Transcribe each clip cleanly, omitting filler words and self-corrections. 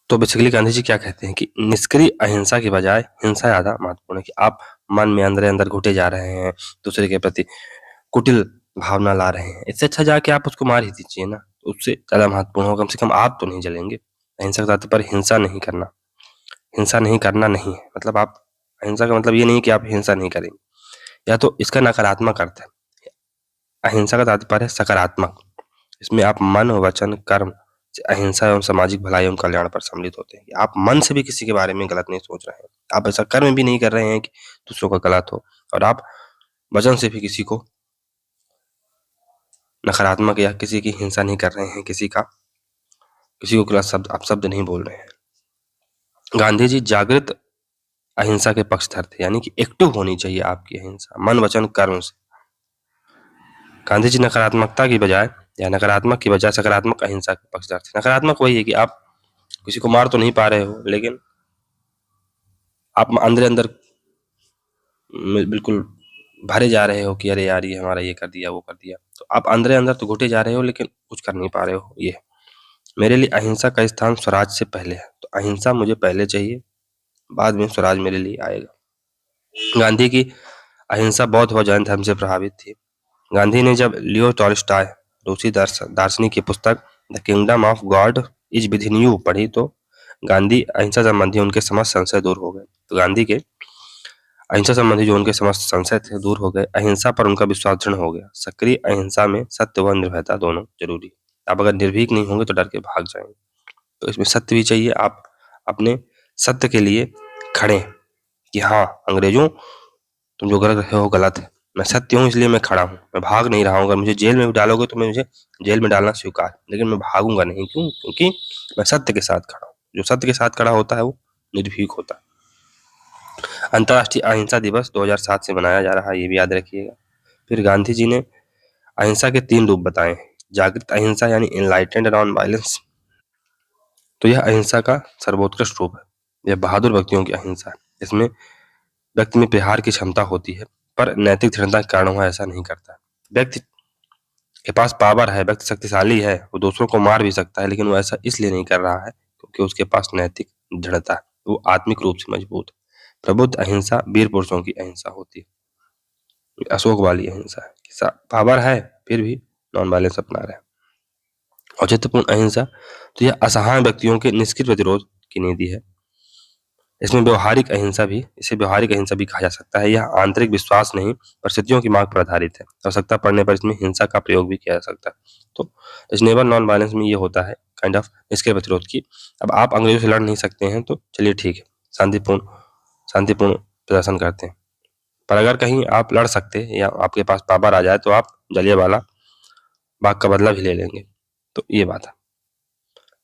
तो बेसिकली गांधी जी क्या कहते हैं कि निष्क्रिय अहिंसा की बजाय हिंसा ज्यादा महत्वपूर्ण है। कि आप मन में अंदर अंदर घुटे जा रहे हैं, दूसरे के प्रति कुटिल भावना ला रहे हैं, इससे अच्छा जाके आप उसको मार ही दीजिए ना, उससे ज्यादा महत्वपूर्ण होगा। कम से कम आप तो नहीं जलेंगे। अहिंसा का तात्पर्य हिंसा नहीं करना, हिंसा नहीं करना नहीं है। मतलब आप, अहिंसा का मतलब ये नहीं कि आप हिंसा नहीं करेंगे, या तो इसका नकारात्मक अर्थ है। अहिंसा का तात्पर्य है सकारात्मक, इसमें आप मन, वचन, कर्म से अहिंसा एवं सामाजिक भलाई एवं कल्याण पर सम्मिलित होते हैं। कि आप मन से भी किसी के बारे में गलत नहीं सोच रहे हैं, आप ऐसा कर्म भी नहीं कर रहे हैं कि दूसरों का गलत हो, और आप वचन से भी किसी को नकारात्मक या किसी की हिंसा नहीं कर रहे हैं, किसी को गलत शब्द, आप शब्द नहीं बोल रहे हैं। गांधी जी जागृत अहिंसा के पक्षधर थे, यानी कि एक्टिव होनी चाहिए आपकी अहिंसा मन, वचन, कर्म से। गांधी जी नकारात्मकता की बजाय या नकारात्मक की बजाय सकारात्मक अहिंसा के पक्षधर थे। नकारात्मक वही है कि आप किसी को मार तो नहीं पा रहे हो, लेकिन आप अंदर अंदर बिल्कुल भरे जा रहे हो कि अरे यार ये हमारा ये कर दिया, वो कर दिया। तो आप अंदर अंदर तो घुटे जा रहे हो, लेकिन कुछ कर नहीं पा रहे हो। ये मेरे लिए अहिंसा का स्थान स्वराज से पहले है। तो अहिंसा मुझे पहले चाहिए, बाद में स्वराज मेरे लिए आएगा। गांधी की अहिंसा बौद्ध व जैन धर्म से प्रभावित थी। गांधी ने जब लियो टॉल्स्टॉय रूसी दार्शनिक की पुस्तक the kingdom of God is with in you पढ़ी, तो गांधी अहिंसा संबंधी उनके समस्त संशय दूर हो गए। तो गांधी के अहिंसा संबंधी जो उनके समस्त संशय थे दूर हो गए। अहिंसा पर उनका विश्वास दृढ़ हो गया। सक्रिय अहिंसा में सत्य व निर्भयता दोनों जरूरी। आप अगर निर्भीक नहीं होंगे तो डर के भाग जाएंगे। तो इसमें सत्य भी चाहिए, आप अपने सत्य के लिए खड़े कि हाँ अंग्रेजों, तुम जो कर रहे हो गलत है, मैं सत्य हूँ इसलिए मैं खड़ा हूँ, मैं भाग नहीं रहा हूँ। अगर मुझे जेल में भी डालोगे तो मैं मुझे जेल में डालना स्वीकार, लेकिन मैं भागूंगा नहीं। क्यों? क्योंकि मैं सत्य के साथ खड़ा हूँ। जो सत्य के साथ खड़ा होता है वो निर्भीक होता है। अंतर्राष्ट्रीय अहिंसा दिवस 2007 से मनाया जा रहा है, ये भी याद रखिएगा। फिर गांधी जी ने अहिंसा के 3 रूप बताए हैं। जागृत अहिंसा यानी एनलाइटेंड नॉन वायलेंस, तो यह अहिंसा का सर्वोत्कृष्ट रूप है। यह बहादुर व्यक्तियों की अहिंसा है। इसमें व्यक्ति में प्रहार की क्षमता होती है, पर नैतिक दृढ़ता के कारण वह ऐसा नहीं करता। व्यक्ति के पास पावर है, व्यक्ति शक्तिशाली है, वो दूसरों को मार भी सकता है, लेकिन वो ऐसा इसलिए नहीं कर रहा है क्योंकि उसके पास नैतिक दृढ़ता है, वो आत्मिक रूप से मजबूत है। प्रबुद्ध अहिंसा वीर पुरुषों की अहिंसा होती है। अशोक वाली अहिंसा है, पावर है फिर भी नॉन वायलेंस अपना रहे हैं। औचित्यपूर्ण अहिंसा, तो यह असहाय व्यक्तियों के निष्क्रिय प्रतिरोध की नीति है। इसमें व्यवहारिक अहिंसा भी, इसे व्यवहारिक अहिंसा भी कहा जा सकता है। यह आंतरिक विश्वास नहीं, परिस्थितियों की मांग पर आधारित है। आवश्यकता पड़ने पर इसमें हिंसा का प्रयोग भी किया जा सकता है। तो रीजनेबल नॉन वायलेंस में ये होता है काइंड ऑफ निष्क्रिय प्रतिरोध की। अब आप अंग्रेजों से लड़ नहीं सकते हैं तो चलिए ठीक है, शांतिपूर्ण प्रदर्शन करते हैं। पर अगर कहीं आप लड़ सकते हैं या आपके पास पावर आ जाए तो आप जलियांवाला बाग का बदला भी ले लेंगे। तो ये बात है।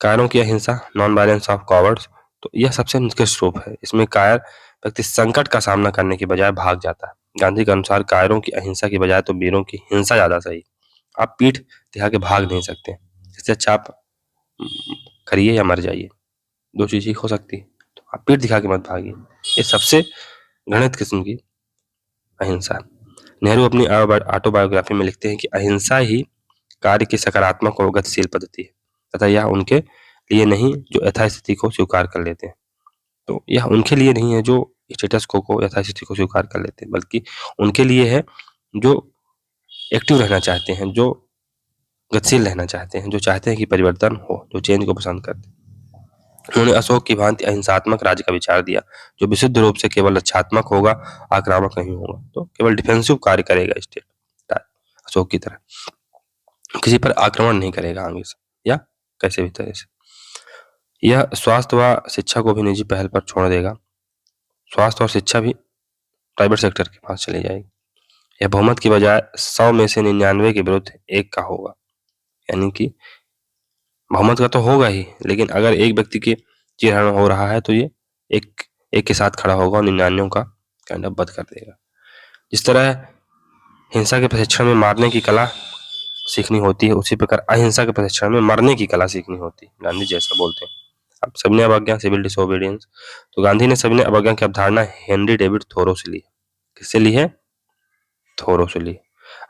कायरों की अहिंसा, नॉन वायलेंस ऑफ कॉवर्ड्स, तो यह सबसे निकृष्ट रूप है। इसमें कायर व्यक्ति संकट का सामना करने की बजाय भाग जाता है। गांधी के अनुसार कायरों की अहिंसा की बजाय तो वीरों की हिंसा ज्यादा सही। आप पीठ दिखा के भाग नहीं सकते, इससे अच्छा आप करिए या मर जाइए, दो चीज ही हो सकती है। तो आप पीठ दिखा के मत भागिए, ये सबसे घृणित किस्म की अहिंसा है। नेहरू अपनी ऑटोबायोग्राफी में लिखते हैं कि अहिंसा ही कार्य की सकारात्मक और गतिशील पद्धति है तथा यह उनके लिए नहीं जो यथास्थिति को स्वीकार कर लेते हैं। तो यह उनके लिए नहीं है जो स्टेटस को यथास्थिति को स्वीकार कर लेते हैं, बल्कि उनके लिए है जो एक्टिव रहना चाहते हैं, जो गतिशील रहना चाहते हैं, जो चाहते हैं कि परिवर्तन हो, जो चेंज को पसंद करते हैं। उन्होंने अशोक की भांति अहिंसात्मक राज्य का विचार दिया, जो विशुद्ध रूप से केवल रक्षात्मक होगा, आक्रामक नहीं होगा। तो केवल डिफेंसिव कार्य करेगा स्टेट, अशोक की तरह किसी पर आक्रमण नहीं करेगा आगे से या कैसे भी तरह से। यह स्वास्थ्य व शिक्षा को भी निजी पहल पर छोड़ देगा। स्वास्थ्य और शिक्षा भी प्राइवेट सेक्टर के पास चली जाएगी। यह बहुमत की बजाय 100 में से 99 के विरुद्ध 1 का होगा, यानी कि बहुमत का तो होगा ही, लेकिन अगर एक व्यक्ति के चिरहरण हो रहा है तो ये एक के साथ खड़ा होगा और 99 का काइंड ऑफ वध कर देगा। जिस तरह हिंसा के प्रशिक्षण में मारने की कला सीखनी होती है, उसी प्रकार अहिंसा के प्रशिक्षण में मरने की कला सीखनी होती है। गांधी जैसा बोलते हैं। अब सविनय अवज्ञा, सिविल डिसोबीडियंस, तो गांधी ने सविनय अवज्ञा की अवधारणा हेनरी डेविड थोरो से ली है। किससे ली है? थोरो से ली।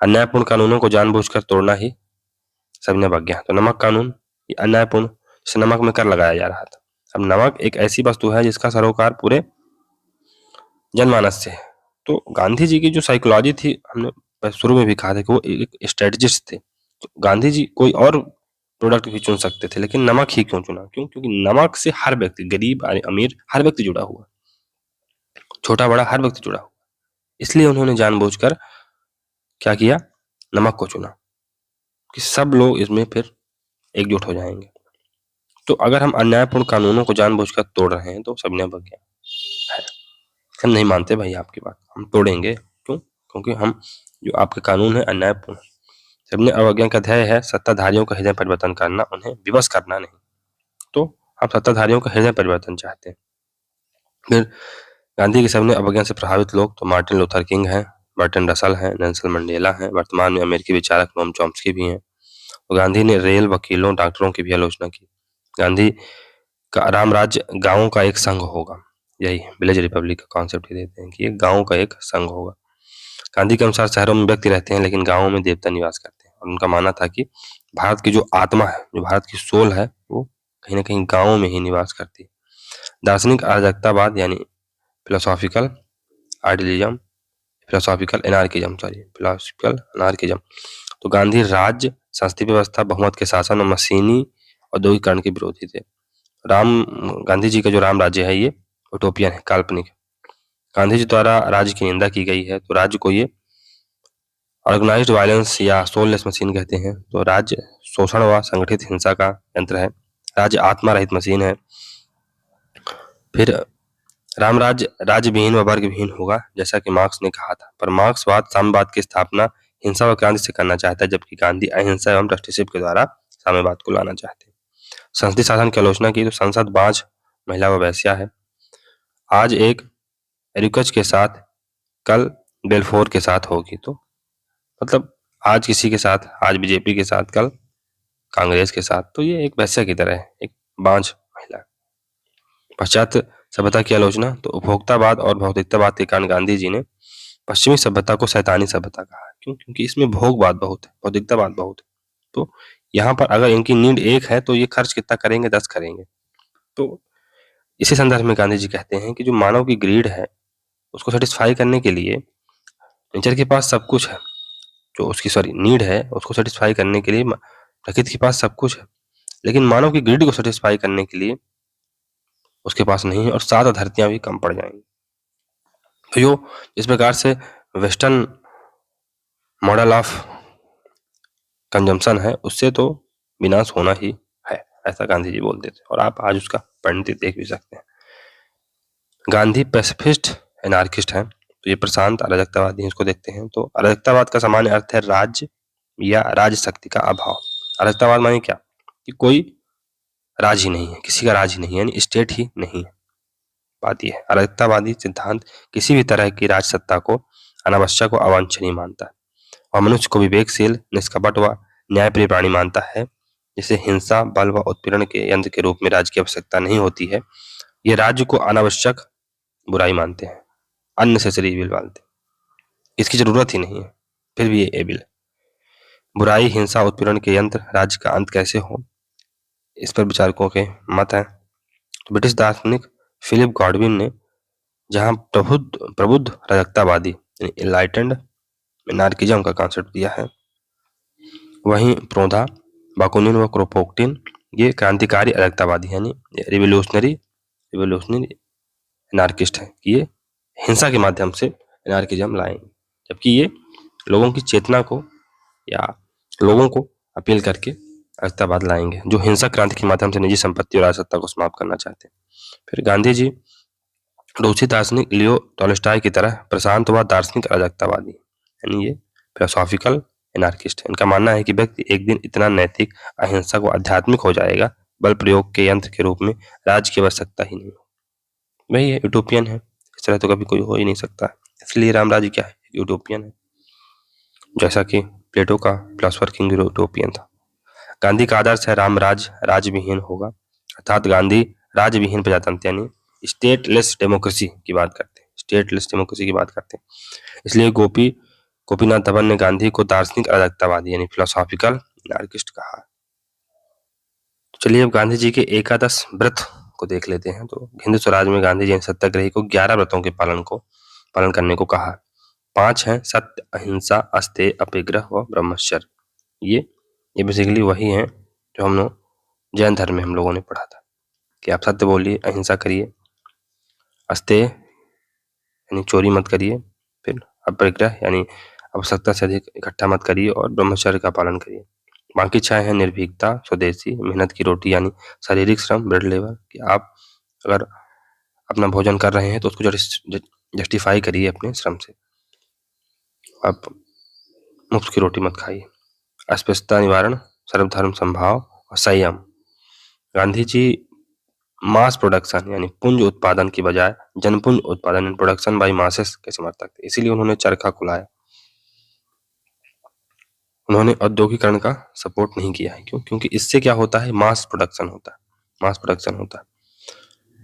अन्यायपूर्ण कानूनों को जानबूझकर तोड़ना ही सविनय अवज्ञा। तो नमक कानून, ये अन्यायपूर्ण, जैसे नमक में कर लगाया जा रहा था, अब नमक एक ऐसी वस्तु है जिसका सरोकार पूरे जनमानस से है। तो गांधी जी की जो साइकोलॉजी थी, हमने शुरू में भी कहा था कि वो एक स्ट्रेटजिस्ट थे। तो गांधी जी कोई और प्रोडक्ट भी चुन सकते थे, लेकिन नमक ही क्यों चुना? क्यों? क्योंकि नमक से हर व्यक्ति, गरीब अमीर, हर व्यक्ति जुड़ा हुआ, छोटा बड़ा हर व्यक्ति जुड़ा हुआ। इसलिए उन्होंने जानबूझकर क्या किया, नमक को चुना कि सब लोग इसमें फिर एकजुट हो जाएंगे। तो अगर हम अन्यायपूर्ण कानूनों को जानबूझकर तोड़ रहे हैं तो सबने अवज्ञा है। हम नहीं मानते भाई आपकी बात, हम तोड़ेंगे। क्यों? क्योंकि हम जो आपके कानून है अन्यायपूर्ण। सबने अवज्ञा का ध्येय है सत्ताधारियों का हृदय परिवर्तन करना, उन्हें विवश करना नहीं। तो आप सत्ताधारियों का हृदय परिवर्तन चाहते हैं। फिर गांधी के सबने अवज्ञा से प्रभावित लोग तो मार्टिन लूथर किंग हैं, बर्टन रसल हैं, नेल्सन मंडेला हैं, वर्तमान में अमेरिकी विचारक नोम चॉम्स्की भी हैं। तो गांधी ने रेल, वकीलों, डॉक्टरों की भी आलोचना की। गांधी का राम राज्य गांवों का एक संघ होगा, यही विलेज रिपब्लिक का कॉन्सेप्ट ही देते हैं कि एक गांव का एक संघ होगा। गांधी के अनुसार शहरों में व्यक्ति रहते हैं लेकिन गांवों में देवता निवास करते हैं। और उनका मानना था कि भारत की जो आत्मा है, जो भारत की सोल है, वो कहीं ना कहीं गांवों में ही निवास करती है। दार्शनिक अराजकतावाद यानी फिलोसॉफिकल आइडियलिज्म, फिलोसॉफिकल अनार्किज्म। तो गांधी राज्य, संस्थि व्यवस्था, बहुमत के शासन और मशीनी औद्योगिकरण के विरोधी थे। गांधी जी का जो राम राज्य है ये यूटोपियन है, काल्पनिक। गांधी जी द्वारा राज्य की निंदा की गई है। तो राज्य को ये ऑर्गेनाइज्ड वायलेंस या सोललेस मशीन कहते हैं। तो राज्य शोषण व संगठित हिंसा का यंत्र है। राज्य आत्मा रहित मशीन है। फिर राम राज्य राज्य विहीन व वर्ग विहीन होगा, जैसा कि मार्क्स ने कहा था। पर मार्क्सवाद साम्यवाद की स्थापना हिंसा व क्रांति से करना चाहता है, जबकि गांधी अहिंसा एवं ट्रस्टीशिप के द्वारा साम्यवाद को लाना चाहते हैं। संसदीय शासन की आलोचना की। तो संसद बांझ, महिला व वैश्या है। आज एक एरिकच के साथ कल बेलफोर के साथ होगी। तो मतलब आज किसी के साथ, आज बीजेपी के साथ, कल कांग्रेस के साथ। तो ये एक वैश्या की तरह है, एक बांझ महिला। पाश्चात्य सभ्यता की आलोचना। तो उपभोक्तावाद और भौतिकतावाद के कारण गांधी जी ने पश्चिमी सभ्यता को शैतानी सभ्यता कहा। क्यों? क्योंकि इसमें भोगवाद बहुत है, भौतिकतावाद बहुत है। तो यहाँ पर अगर इनकी नीड एक है तो ये खर्च कितना करेंगे, 10 करेंगे। तो इसी संदर्भ में गांधी जी कहते हैं कि जो मानव की ग्रीड है उसको सेटिस्फाई करने के लिए नेचर के पास सब कुछ है, जो उसकी नीड है उसको सेटिस्फाई करने के लिए प्रकृति के पास सब कुछ है, लेकिन मानव की ग्रीड को सेटिस्फाई करने के लिए उसके पास नहीं है, और 7 धरतियां भी कम पड़ जाएंगी। तो जो इस प्रकार से वेस्टर्न मॉडल ऑफ कंजम्पशन है उससे तो विनाश होना ही है, ऐसा गांधी जी बोलते थे। और आप आज उसका परिणति देख भी सकते हैं। गांधी पैसिफिस्ट एनार्किस्ट है। तो ये प्रशांत अराजकतावादी, इसको देखते हैं। तो अराजकतावाद का सामान्य अर्थ है राज्य या राज शक्ति का अभाव। अराजकतावाद माने क्या कि कोई राज ही नहीं है, किसी का राज ही नहीं है, यानी स्टेट ही नहीं है। बात यह है, अराजकतावादी सिद्धांत किसी भी तरह की राज सत्ता को अनावश्यक व अवांछनीय मानता है और मनुष्य को विवेकशील, निष्कपट व न्यायप्रिय प्राणी मानता है। जिसे हिंसा, बल व उत्पीड़न के यंत्र के रूप में राज्य की आवश्यकता नहीं होती है। ये राज्य को अनावश्यक बुराई मानते हैं, अननेसेसरी इविल मानते हैं, इसकी जरूरत ही नहीं है, फिर भी ये एविल है। बुराई, हिंसा, उत्पीड़न के यंत्र, राज्य का अंत कैसे हो, इस पर विचारकों के मत हैं। तो ब्रिटिश दार्शनिक फिलिप गॉडविन ने जहां प्रबुद्ध राजकतावादी एनलाइटेंड एनार्किज्म का कॉन्सेप्ट दिया है, वहीं प्रोधा, बाकुनिन व क्रोपोक्टिन ये क्रांतिकारी अराजकतावादी यानी रिवोल्यूशनरी एनार्किस्ट है। ये हिंसा के माध्यम से एनार्किज्म लाएंगे, जबकि ये लोगों की चेतना को या लोगों को अपील करके अराजकतावाद लाएंगे, जो हिंसा क्रांति के माध्यम से निजी संपत्ति और राजसत्ता को समाप्त करना चाहते हैं। फिर गांधी जी रूसी दार्शनिक लियो टॉल्स्टॉय की तरह प्रशांत व दार्शनिक अराजकतावादी, यानी ये फिलोसॉफिकल एनार्किस्ट है। इनका मानना है कि व्यक्ति एक दिन इतना नैतिक, अहिंसक व आध्यात्मिक हो जाएगा, बल प्रयोग के यंत्र के रूप में राज्य की आवश्यकता ही नहीं। वही है, यूटोपियन है। इस तरह तो कभी कोई हो ही नहीं सकता, इसलिए राम राज्य क्या है, यूटोपियन है, जैसा कि प्लेटो का फिलोसफर किंग यूटोपियन था। गांधी का आदर्श है राम राज्य विहीन होगा, अर्थात गांधी राज्य विहीन प्रजातंत्र यानी स्टेटलेस डेमोक्रेसी की बात करते हैं, स्टेटलेस डेमोक्रेसी की बात करते हैं। इसलिए गोपीनाथ धवन ने गांधी को दार्शनिक अराजकतावादी यानी फिलोसॉफिकल एनार्किस्ट कहा। चलिए अब गांधी जी के एकादश व्रत को देख लेते हैं। तो हिंद स्वराज में गांधी जी ने सत्याग्रही को 11 व्रतों के पालन करने को कहा। 5 हैं सत्य, अहिंसा, अस्तेय, अपिग्रह व ब्रह्मचर्य। ये बेसिकली वही है जो हम लोग जैन धर्म में हम लोगों ने पढ़ा था कि आप सत्य बोलिए, अहिंसा करिए, अस्तेय यानी चोरी मत करिए, फिर अपिग्रह यानी आवश्यकता से अधिक इकट्ठा मत करिए, और ब्रह्मचर्य का पालन करिए। बाकी 6 हैं निर्भीकता, स्वदेशी, मेहनत की रोटी यानी शारीरिक श्रम, ब्रेड लेबर, कि आप अगर अपना भोजन कर रहे हैं तो उसको जस्टिफाई करिए अपने श्रम से, आप मुफ्त की रोटी मत खाइए। अस्पृश्यता निवारण, सर्वधर्म संभाव और संयम। गांधी जी मास प्रोडक्शन यानी पुंज उत्पादन की बजाय जनपुंज उत्पादन, प्रोडक्शन बाय मासेस के समर्थक थे, इसीलिए उन्होंने चरखा खुलाया। उन्होंने औद्योगिकरण का सपोर्ट नहीं किया है। क्यों? क्योंकि इससे क्या होता है, मास प्रोडक्शन होता है,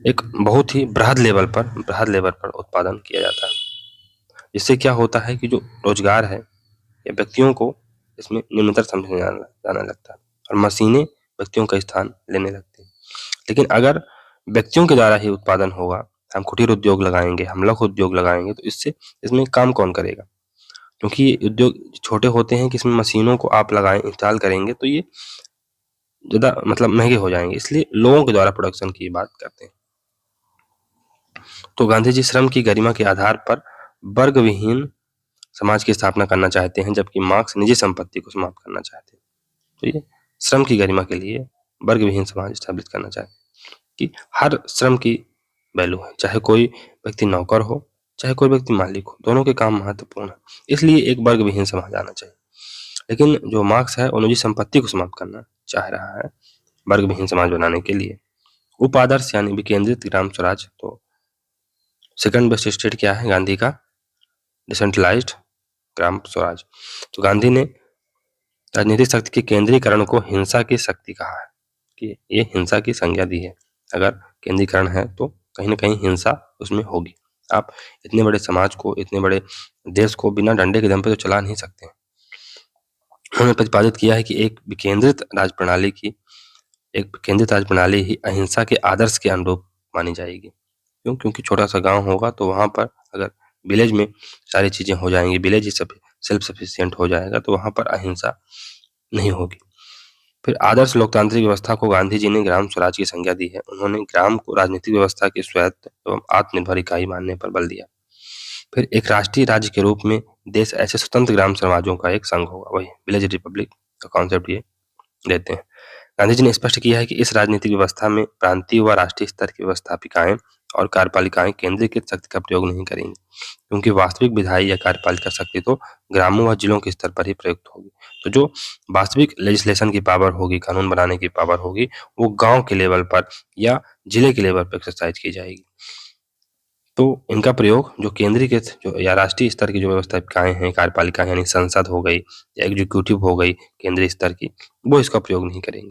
एक बहुत ही बृहद लेवल पर उत्पादन किया जाता है। इससे क्या होता है कि जो रोजगार है या व्यक्तियों को इसमें न्यूनतर समझा जाने लगता है और मशीनें व्यक्तियों का स्थान लेने लगती हैं। लेकिन अगर व्यक्तियों के द्वारा ही उत्पादन होगा, हम कुटीर उद्योग लगाएंगे, हम लघु उद्योग लगाएंगे, तो इसमें काम कौन करेगा? क्योंकि ये उद्योग छोटे होते हैं कि इसमें मशीनों को आप लगाएं, इंस्टॉल करेंगे तो ये ज़्यादा मतलब महंगे हो जाएंगे, इसलिए लोगों के द्वारा प्रोडक्शन की बात करते हैं। तो गांधी जी श्रम की गरिमा के आधार पर वर्ग विहीन समाज की स्थापना करना चाहते हैं, जबकि मार्क्स निजी संपत्ति को समाप्त करना चाहते हैं। तो ये श्रम की गरिमा के लिए वर्ग विहीन समाज स्थापित करना चाहते हैं कि हर श्रम की वैल्यू है, चाहे कोई व्यक्ति नौकर हो, चाहे कोई व्यक्ति मालिक हो, दोनों के काम महत्वपूर्ण है, इसलिए एक वर्ग विहीन समाज आना चाहिए। लेकिन जो मार्क्स है वो निजी संपत्ति को समाप्त करना चाह रहा है वर्ग विहीन समाज बनाने के लिए। उपादर्श यानी विकेंद्रित ग्राम स्वराज। तो सेकंड बेस्ट स्टेट क्या है गांधी का? डिसेंट्रलाइज्ड ग्राम स्वराज। तो गांधी ने राजनीतिक शक्ति के केंद्रीकरण को हिंसा की शक्ति कहा है कि ये हिंसा की संज्ञा दी है। अगर केंद्रीकरण है तो कहीं ना कहीं हिंसा उसमें होगी। आप इतने बड़े समाज को, इतने बड़े देश को बिना डंडे के दम पे तो चला नहीं सकते। उन्होंने प्रतिपादित किया है कि एक विकेंद्रित राज प्रणाली ही अहिंसा के आदर्श के अनुरूप मानी जाएगी। क्यों? क्योंकि छोटा सा गांव होगा तो वहां पर अगर विलेज में सारी चीजें हो जाएंगी, विलेज ही सब सेल्फ सफिशिएंट हो जाएगा, तो वहां पर अहिंसा नहीं होगी। फिर आदर्श लोकतांत्रिक व्यवस्था को गांधी जी ने ग्राम स्वराज की संज्ञा दी है। उन्होंने ग्राम को राजनीतिक व्यवस्था की स्वायत्त एवं आत्मनिर्भर इकाई मानने पर बल दिया। फिर एक राष्ट्रीय राज्य के रूप में देश ऐसे स्वतंत्र ग्राम समाजों का एक संघ होगा, वही विलेज रिपब्लिक का कॉन्सेप्ट ये देते हैं। गांधी जी ने स्पष्ट किया है कि इस राजनीतिक व्यवस्था में प्रांतीय व राष्ट्रीय स्तर की व्यवस्थापिकाएं और कार्यपालिकाएं केंद्रीकृत शक्ति का प्रयोग नहीं करेंगी, क्योंकि वास्तविक विधायी या कार्यपालिका शक्ति तो ग्रामों व जिलों के स्तर पर ही प्रयुक्त होगी। तो जो वास्तविक लेजिस्लेशन की पावर होगी, कानून बनाने की पावर होगी, वो गांव के लेवल पर या जिले के लेवल पर एक्सरसाइज की जाएगी। तो इनका प्रयोग जो केंद्रीकृत जो या राष्ट्रीय स्तर की जो व्यवस्थापिकाएं हैं, कार्यपालिका यानी संसद हो गई या एग्जीक्यूटिव हो गई केंद्रीय स्तर की, वो इसका प्रयोग नहीं करेंगे।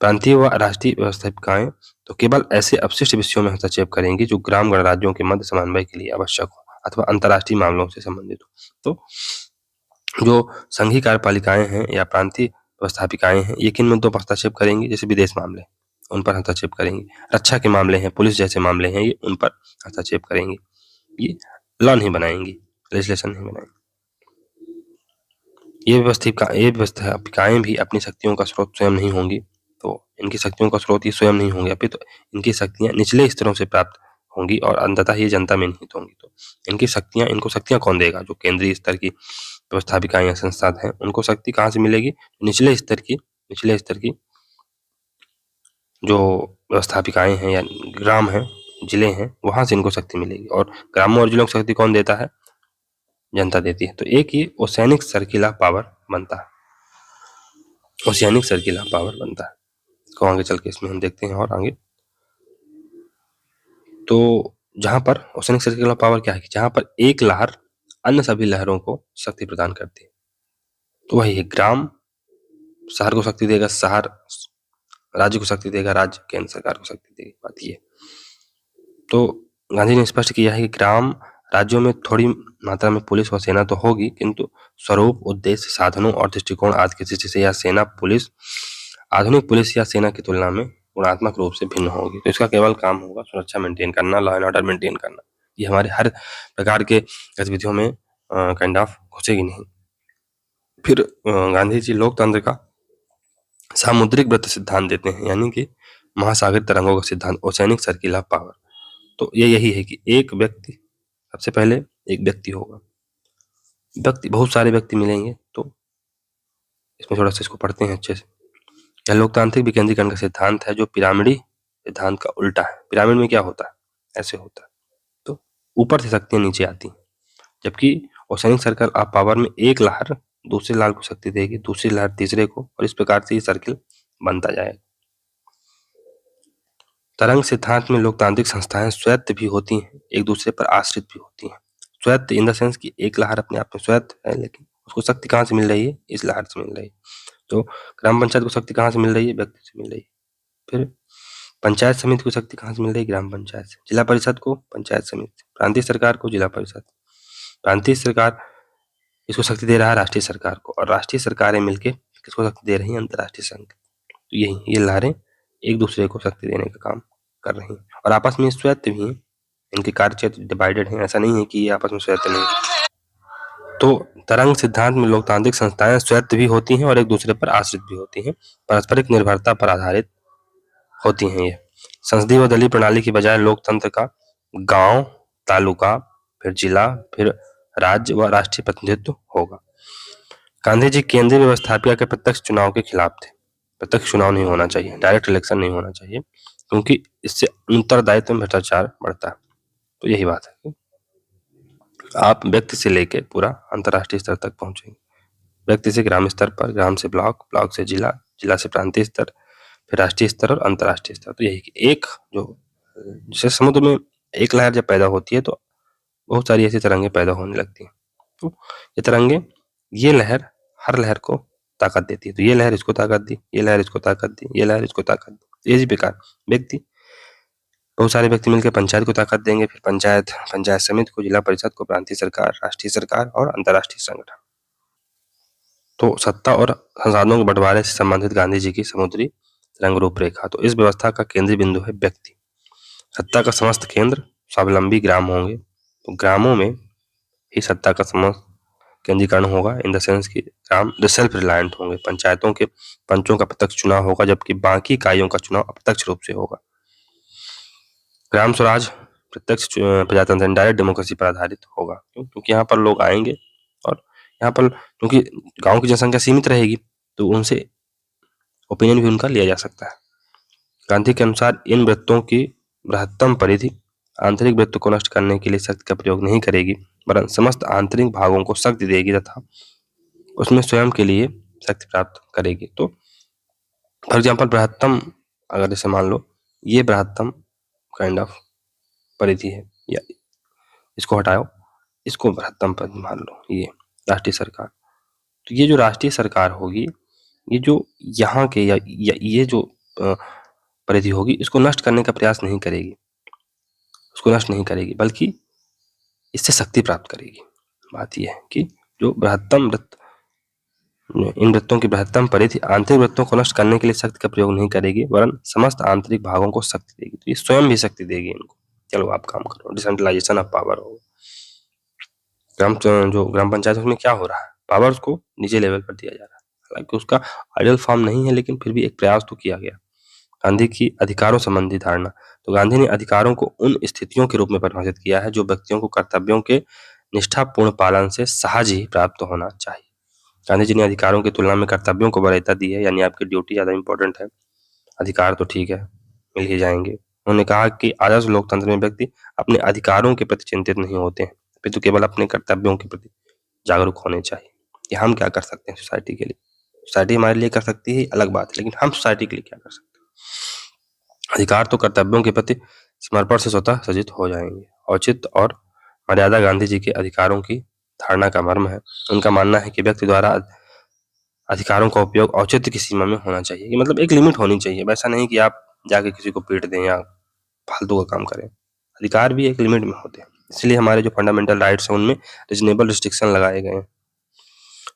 प्रांतीय व राष्ट्रीय व्यवस्थापिकाएं तो केवल ऐसे अपशिष्ट विषयों में हस्तक्षेप करेंगी जो ग्राम गणराज्यों के मध्य समन्वय के लिए आवश्यक हो अथवा अंतर्राष्ट्रीय मामलों से संबंधित हो। तो जो संघीय कार्यपालिकाएं हैं या प्रांतीय व्यवस्थापिकाएं हैं, ये किन मुद्दों पर हस्तक्षेप करेंगी? जैसे विदेश मामले, उन पर हस्तक्षेप करेंगी। रक्षा के मामले हैं, पुलिस जैसे मामले हैं, ये उन पर हस्तक्षेप करेंगी। ये लॉ नहीं बनाएंगी, लेजिस्लेशन नहीं बनाएंगी। ये व्यवस्थापिकाएं भी अपनी शक्तियों का स्रोत स्वयं नहीं होंगी। तो इनकी शक्तियों का स्रोत ये स्वयं नहीं होंगे, अभी तो इनकी शक्तियां निचले स्तरों से प्राप्त होंगी और अंततः ये जनता में निहित होंगी। तो इनको शक्तियां कौन देगा? जो केंद्रीय स्तर की व्यवस्थापिकाएं या संस्थान हैं, उनको शक्ति कहाँ से मिलेगी? निचले स्तर की जो व्यवस्थापिकाएं हैं या ग्राम हैं, जिले हैं, वहां से इनको शक्ति मिलेगी। और ग्रामों और जिलों को शक्ति कौन देता है? जनता देती है। तो एक ये ओशियानिक सर्किल ऑफ पावर बनता है, ओशियानिक सर्किल ऑफ पावर बनता है। इसको आगे चल के इसमें हम देखते हैं और आगे। तो जहां पर ओशियानिक सर्किल ऑफ पावर क्या है कि जहां पर एक लहर अन्य सभी लहरों को शक्ति प्रदान करती है। तो वही है, ग्राम शहर को शक्ति देगा, शहर राज्य को शक्ति देगा, राज्य केंद्र सरकार को शक्ति देगी। बात ये तो गांधी ने स्पष्ट किया है कि ग्राम राज्यों में थोड़ी मात्रा में पुलिस और सेना तो होगी, किंतु स्वरूप, उद्देश्य, साधनों और दृष्टिकोण आदि की दृष्टि से यह सेना पुलिस आधुनिक पुलिस या सेना की तुलना में गुणात्मक रूप से भिन्न होगी। तो इसका केवल काम होगा सुरक्षा मेंटेन करना, लॉ एंड ऑर्डर मेंटेन करना। ये हमारे हर प्रकार के गतिविधियों में काइंड ऑफ घुसेगी नहीं। फिर गांधी जी लोकतंत्र का सामुद्रिक वृत्त सिद्धांत देते हैं, यानी कि महासागरीय तरंगों का सिद्धांत, ओशियनिक सर्किल ऑफ पावर। तो ये यही है कि एक व्यक्ति, सबसे पहले एक व्यक्ति होगा, व्यक्ति, बहुत सारे व्यक्ति मिलेंगे। तो इसमें थोड़ा सा इसको पढ़ते हैं अच्छे से। यह लोकतांत्रिक विकेंद्रीकरण का सिद्धांत है जो पिरामिडी सिद्धांत का उल्टा है। पिरामिड में क्या होता है, ऐसे होता है, तो ऊपर से शक्तियां नीचे आती हैं, जबकि ओशियनिक सर्कल ऑफ पावर में एक लहर दूसरे लहर को शक्ति देगी, दूसरी लहर तीसरे को, और इस प्रकार से ये सर्किल बनता जाएगा। तरंग सिद्धांत में लोकतांत्रिक संस्थाएं स्वायत्त भी होती हैं, एक दूसरे पर आश्रित भी होती हैं। स्वायत्त इन द सेंस कि एक लहर अपने आप में स्वायत्त है, लेकिन उसको शक्ति कहाँ से मिल रही है, इस लहर से मिल रही है। तो ग्राम पंचायत को शक्ति कहाँ से मिल रही है, व्यक्ति से मिल रही है। फिर पंचायत समिति को शक्ति कहाँ से मिल रही है, ग्राम पंचायत से। जिला परिषद को पंचायत समिति, प्रांतीय सरकार को जिला परिषद, प्रांतीय सरकार इसको शक्ति दे रहा है राष्ट्रीय सरकार को, और राष्ट्रीय सरकारें मिलकर किसको शक्ति दे रही है, अंतर्राष्ट्रीय संघ। तो यही ये लहरें एक दूसरे को शक्ति देने का काम कर रही हैं, और आपस में स्वायत्त भी हैं, इनके कार्य क्षेत्र डिवाइडेड हैं, ऐसा नहीं है कि ये आपस में स्वायत्त नहीं है। तो तरंग सिद्धांत में लोकतांत्रिक संस्थाएं स्वायत्त भी होती हैं और एक दूसरे पर आश्रित भी होती हैं, पारस्परिक निर्भरता पर आधारित होती हैं। ये संसदीय व दलीय प्रणाली की बजाय लोकतंत्र का गांव, तालुका, फिर जिला, फिर राज्य व राष्ट्रीय प्रतिनिधित्व होगा। गांधी जी केंद्रीय व्यवस्थापिका के प्रत्यक्ष चुनाव के खिलाफ थे। प्रत्यक्ष चुनाव नहीं होना चाहिए, डायरेक्ट इलेक्शन नहीं होना चाहिए, क्योंकि इससे उत्तरदायित्व में भ्रष्टाचार बढ़ता है। तो यही बात है कि आप व्यक्ति से लेके पूरा अंतर्राष्ट्रीय स्तर तक पहुंचेंगे। व्यक्ति से ग्राम स्तर पर, ग्राम से ब्लॉक, ब्लॉक से जिला, जिला से प्रांतीय स्तर, फिर राष्ट्रीय स्तर और अंतर्राष्ट्रीय स्तर। तो यही कि एक जो, जैसे समुद्र में एक लहर जब पैदा होती है तो बहुत सारी ऐसी तरंगे पैदा होने लगती हैं। तो ये तरंगे, ये लहर हर लहर को ताकत देती है। तो ये लहर इसको ताकत दी, ये लहर इसको ताकत दी, ये लहर इसको ताकत दी। इसी प्रकार व्यक्ति, बहुत सारे व्यक्ति मिलकर पंचायत को ताकत देंगे, फिर पंचायत, पंचायत समिति को, जिला परिषद को, प्रांतीय सरकार, राष्ट्रीय सरकार और अंतर्राष्ट्रीय संगठन। तो सत्ता और संसाधनों के बंटवारे से संबंधित गांधी जी की समुद्री तरंग रूपरेखा। तो इस व्यवस्था का केंद्रीय बिंदु है व्यक्ति। सत्ता का समस्त केंद्र स्वावलंबी ग्राम होंगे। तो ग्रामों में ही सत्ता का समस्त केंद्रीकरण होगा, इन द सेंस कि ग्राम जो सेल्फ रिलायंट होंगे। पंचायतों के पंचों का प्रत्यक्ष चुनाव होगा, जबकि बाकी इकाइयों का चुनाव अप्रत्यक्ष रूप से होगा। ग्राम स्वराज प्रत्यक्ष प्रजातंत्र डायरेक्ट डेमोक्रेसी पर आधारित होगा, क्योंकि यहाँ पर लोग आएंगे और यहाँ पर क्योंकि गांव की जनसंख्या सीमित रहेगी तो उनसे ओपिनियन भी उनका लिया जा सकता है। गांधी के अनुसार इन वृत्तों की बृहत्तम परिधि आंतरिक वृत्त को नष्ट करने के लिए शक्ति का प्रयोग नहीं करेगी, वरन समस्त आंतरिक भागों को शक्ति देगी तथा उसमें स्वयं के लिए शक्ति प्राप्त करेगी। तो फॉर एग्जाम्पल बृहत्तम, अगर जैसे मान लो ये बृहत्तम काइंड ऑफ परिधि है, या इसको हटाओ, इसको बृहत्तम परिधि मान लो, ये राष्ट्रीय सरकार। तो ये जो राष्ट्रीय सरकार होगी, ये जो यहाँ के या ये जो परिधि होगी, इसको नष्ट करने का प्रयास नहीं करेगी, उसको नष्ट नहीं करेगी, बल्कि इससे शक्ति प्राप्त करेगी। बात यह है कि जो बृहत्तम वृत्त, इन वृत्तों की बृहत्तम परिधि आंतरिक वृत्तों को नष्ट करने के लिए शक्ति का प्रयोग नहीं करेगी, वरन समस्त आंतरिक भागों को शक्ति देगी। तो ये स्वयं भी शक्ति देगी इनको, चलो आप काम करो, डिसेंट्रलाइजेशन ऑफ पावर होगा। जो ग्राम पंचायत में क्या हो रहा है, पावर को नीचे लेवल पर दिया जा रहा है, हालांकि उसका आइडियल फॉर्म नहीं है, लेकिन फिर भी एक प्रयास तो किया गया। गांधी की अधिकारों संबंधी धारणा। तो गांधी ने अधिकारों को उन स्थितियों के रूप में परिभाषित किया है जो व्यक्तियों को कर्तव्यों के निष्ठापूर्ण पालन से सहज ही प्राप्त होना चाहिए। गांधी जी ने अधिकारों की तुलना में कर्तव्यों को वरीयता दी है, यानी आपकी ड्यूटी ज्यादा इंपॉर्टेंट है, अधिकार तो ठीक है मिल ही जाएंगे। उन्होंने कहा कि आदर्श लोकतंत्र में व्यक्ति अपने अधिकारों के प्रति चिंतित नहीं होते हैं, अपितु केवल अपने कर्तव्यों के प्रति जागरूक होने चाहिए कि हम क्या कर सकते हैं सोसाइटी के लिए। सोसाइटी हमारे लिए कर सकती है अलग बात है, लेकिन हम सोसाइटी के लिए क्या कर सकते हैं। अधिकार तो कर्तव्यों के प्रति समर्पण से स्वतः सजित हो जाएंगे। औचित्य और मर्यादा गांधी जी के अधिकारों की धारणा का मर्म है। उनका मानना है कि व्यक्ति द्वारा अधिकारों का उपयोग औचित्य की सीमा में होना चाहिए, कि मतलब एक लिमिट होनी चाहिए। वैसा नहीं कि आप जाके किसी को पीट दें या फालतू का काम करें। अधिकार भी एक लिमिट में होते हैं, इसलिए हमारे जो फंडामेंटल राइट्स हैं उनमें रीजनेबल रिस्ट्रिक्शन लगाए गए हैं।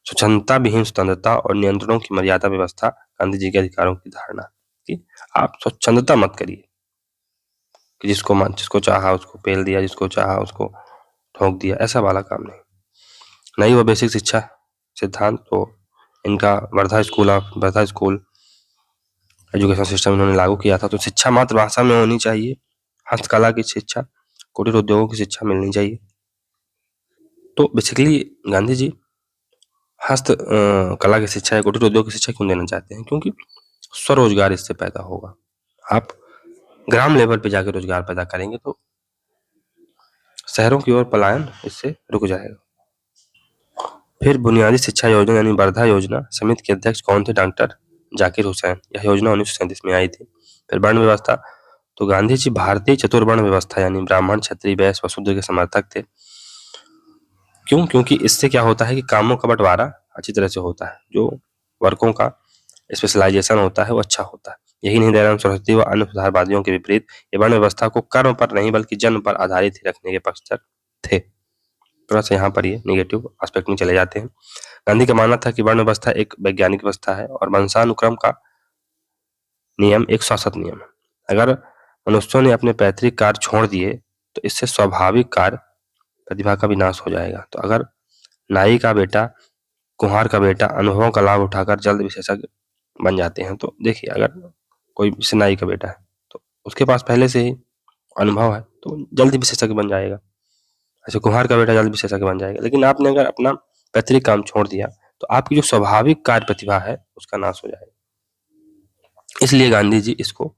स्वच्छंदता विहीन स्वतंत्रता और नियंत्रणों की मर्यादा व्यवस्था गांधी जी के अधिकारों की धारणा, कि आप स्वच्छंदता मत करिए कि जिसको चाहा उसको पेल दिया, जिसको चाहा उसको ठोक दिया, ऐसा वाला काम नहीं। नहीं वो बेसिक शिक्षा सिद्धांत तो इनका वर्धा स्कूल एजुकेशन सिस्टम इन्होंने लागू किया था, तो शिक्षा मातृभाषा में होनी चाहिए, हस्तकला की शिक्षा, कुटीर उद्योगों की शिक्षा मिलनी चाहिए। तो बेसिकली गांधी जी कला की शिक्षा या कुटीर उद्योग की शिक्षा क्यों देना चाहते हैं? क्योंकि स्वरोजगार इससे पैदा होगा। आप ग्राम लेवल पे जाकर रोजगार पैदा करेंगे तो शहरों की ओर पलायन इससे रुक जाएगा। फिर बुनियादी शिक्षा योजना यानी वर्धा योजना समिति के अध्यक्ष कौन थे? डॉक्टर जाकिर हुसैन। यह योजना 1937 में आई थी। फिर वर्ण व्यवस्था, तो गांधी जी भारतीय चतुर्वर्ण व्यवस्था यानी ब्राह्मण, क्षत्रिय, वैश्य व शूद्र के समर्थक थे। क्यों? क्योंकि इससे क्या होता है कि कामों का बंटवारा अच्छी तरह से होता है, जो वर्गों का स्पेशलाइजेशन होता है वो अच्छा होता है। यही नहीं, दयानंद सरस्वती व अन्य सुधारवादियों के विपरीत ये वर्ण व्यवस्था को कर्म पर नहीं बल्कि जन्म पर आधारित ही रखने के पक्षधर थे। थोड़ा सा यहाँ पर ये निगेटिव एस्पेक्ट में चले जाते हैं। गांधी का मानना था कि वर्ण व्यवस्था एक वैज्ञानिक व्यवस्था है और वंशानुक्रम का नियम एक शाश्वत नियम है। अगर मनुष्यों ने अपने पैतृक कार्य छोड़ दिए तो इससे स्वाभाविक कार्य प्रतिभा का विनाश हो जाएगा। तो अगर नाई का बेटा, कुम्हार का बेटा अनुभवों का लाभ उठाकर जल्द विशेषज्ञ बन जाते हैं, तो देखिए अगर कोई नाई का बेटा है तो उसके पास पहले से ही अनुभव है तो जल्दी विशेषज्ञ बन जाएगा। ऐसे कुम्हार का बेटा जल्द विशेषज्ञ बन जाएगा। लेकिन आपने अगर अपना पैतृक काम छोड़ दिया तो आपकी जो स्वाभाविक कार्य प्रतिभा है उसका नाश हो जाएगा। इसलिए गांधी जी इसको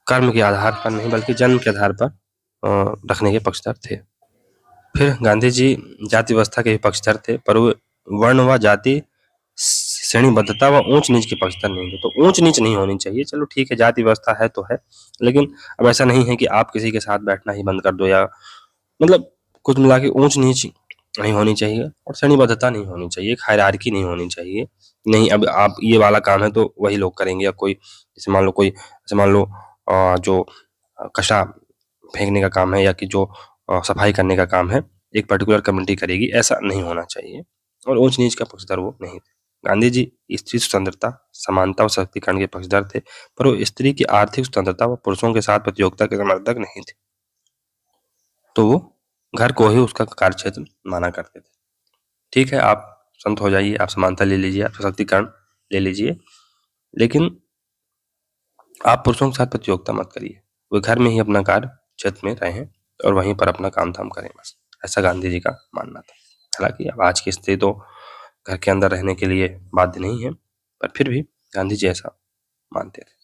कर्म के आधार पर नहीं बल्कि जन्म के आधार पर रखने के पक्षधर थे। फिर गांधी जी जाति व्यवस्था के भी पक्षधर थे, पर वो वर्ण व जाति श्रेणीबद्धता व ऊंच नीच के पक्षधर नहीं थे। तो ऊंच नीच नहीं होनी चाहिए, चलो ठीक है जाति व्यवस्था है तो है, लेकिन अब ऐसा नहीं है कि आप किसी के साथ बैठना ही बंद कर दो, या मतलब कुछ मिला के ऊंच नीच नहीं होनी चाहिए और श्रेणीबद्धता नहीं होनी चाहिए, हायरार्की नहीं होनी चाहिए। नहीं अब आप ये वाला काम है तो वही लोग करेंगे, या कोई जैसे मान लो जो कचरा फेंकने का काम है या कि जो सफाई करने का काम है एक पर्टिकुलर कम्युनिटी करेगी, ऐसा नहीं होना चाहिए। और ऊंच नीच का पक्षधर वो नहीं थे। गांधी जी स्त्री स्वतंत्रता, समानता और सशक्तिकरण के पक्षधर थे, पर वो स्त्री की आर्थिक स्वतंत्रता व पुरुषों के साथ प्रतियोगिता के समर्थक नहीं थे। तो वो घर को ही उसका कार्य क्षेत्र माना करते थे। ठीक है, आप संत हो जाइए, आप समानता ले लीजिए, आप सशक्तिकरण ले लीजिए, लेकिन आप पुरुषों के साथ प्रतियोगिता मत करिए। वो घर में ही अपना कार्य क्षेत्र में रहें और वहीं पर अपना काम धाम करें, बस ऐसा गांधी जी का मानना था। हालांकि अब आज की स्थिति तो घर के अंदर रहने के लिए बाध्य नहीं है, पर फिर भी गांधी जी ऐसा मानते थे।